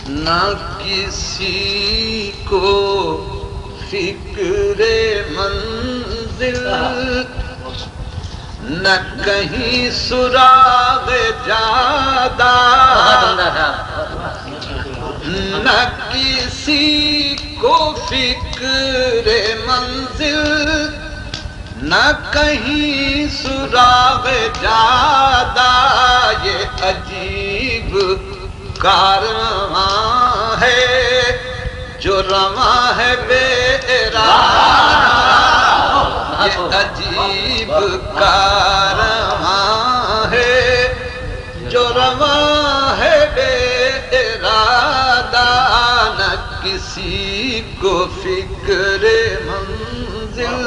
نہ کسی کو فکر منزل، نہ کہیں سراغ جادہ، نہ کسی کو فکر منزل، نہ کہیں سراغ جادہ، یہ عجیب کارواں ہے جو رواں ہے بے ارادہ، یہ عجیب کارواں ہے جو رواں ہے بے ارادہ، نہ کسی کو فکر منزل،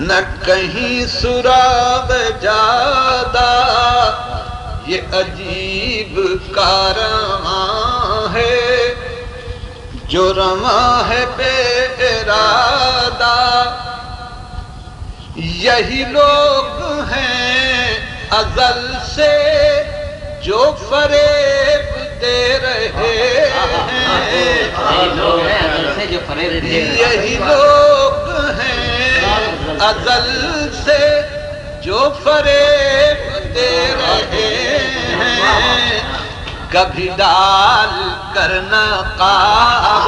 نہ کہیں سراغ جادہ، یہ عجیب کارواں ہے جو رواں ہے بے ارادہ، یہی لوگ ہیں ازل سے جو فریب دے رہے ہیں، یہی لوگ ہیں ازل سے جو فریب دے رہے ہیں، کبھی ڈال کر نقاب،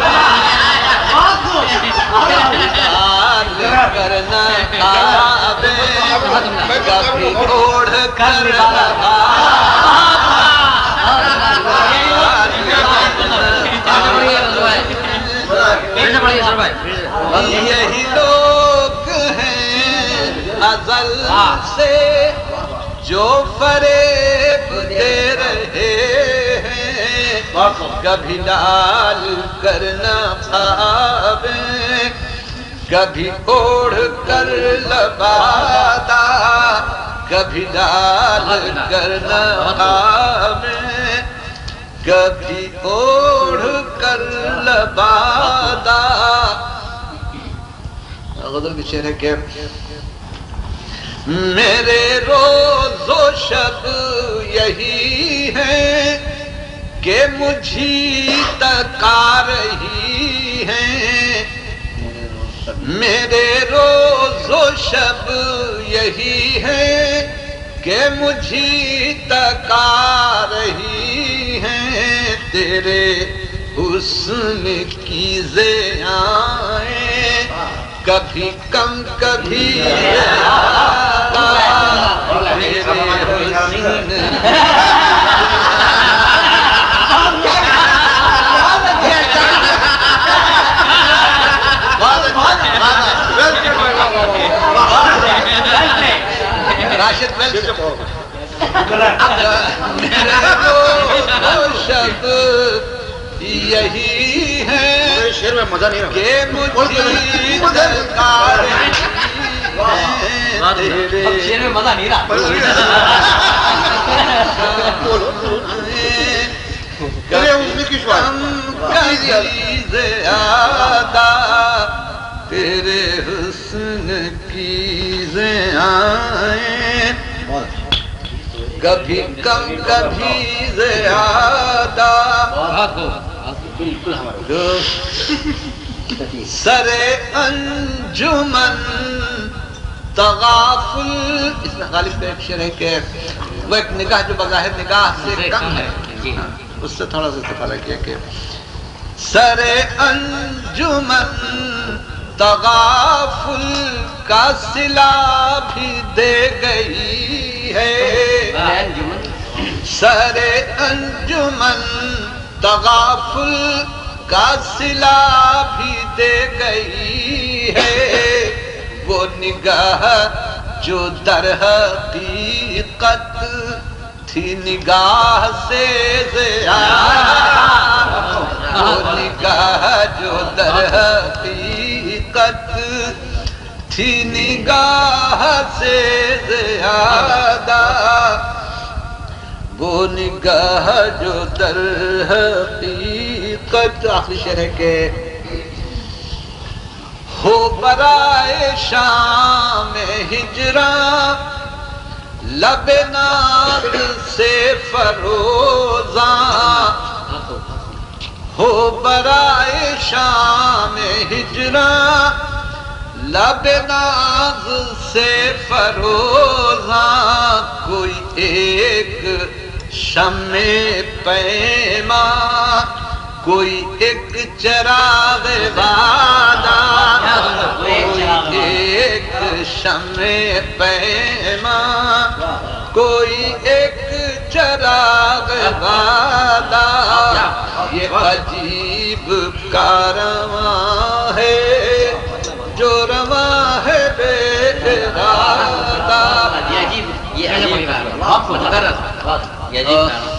ڈال کر نقاب، کبھی اوڑھ کر یہی لوگ ہیں ازل سے جو فریب دے رہے ہیں، کبھی ڈال کر نقاب، کبھی اوڑھ کر لبادہ، کبھی ڈال کر نقاب، کبھی اوڑھ کر لبادہ۔ غزل کے شعر ہے کہ میرے روز و شب یہی ہے کہ مجھے تکا رہی ہیں، میرے روز و شب یہی ہے کہ مجھے تکا رہی ہیں، تیرے حسن کی ضیائیں کبھی کم کبھی زیادہ، تیرے حسن راشد میرا روز شب یہی ہے کہ مجھے درکار شیر میں مزہ نہیں رہا، کبھی زیادہ، تیرے حسن کی ضیائیں کبھی کم کبھی زیادہ، سر انجمن تغافل، اس میں غالب کا ایک شعر ہے کہ وہ ایک نگاہ جو بظاہر نگاہ سے کم ہے، اس سے تھوڑا سا استفادہ کیا کہ سر انجمن تغافل کا صلہ بھی دے گئی ہے، سر انجمن تغافل کا صلہ بھی دے گئی ہے، وہ نگاہ جو در حقیقت تھی نگاہ سے زیادہ، وہ نگاہ جو در حقیقت تھی نگاہ سے زیادہ، وہ نگاہ جو در حقیقت۔ آخری شعر ہے کہ ہو برائے شام ہجراں لب ناد سے فروزاں، برائے شام ہجراں لب ناز سے فروزاں کوئی ایک شمع پیماں کوئی ایک چراغ وعدہ کوئی ایک شمع پیماں کوئی ایک چراغ وعدہ یہ عجیب کارواں ہے جو رواں ہے بے ارادہ یہ عجیب بات ہے، بہت متکرر، یہ عجیب